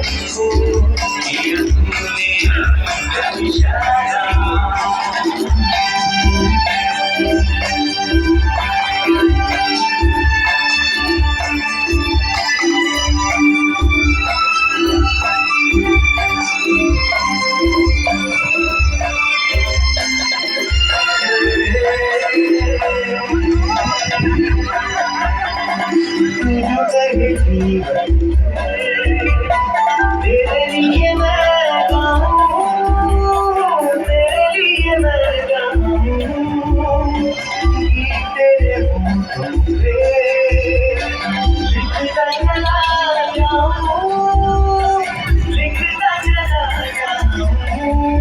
ये दुनिया का इशारा तुझे जीवन तेरे लिए मैं गाऊं, तेरे लिए मैं गाऊं, तेरे होठों पे लिखता चला जाऊं, लिखता चला जाऊं।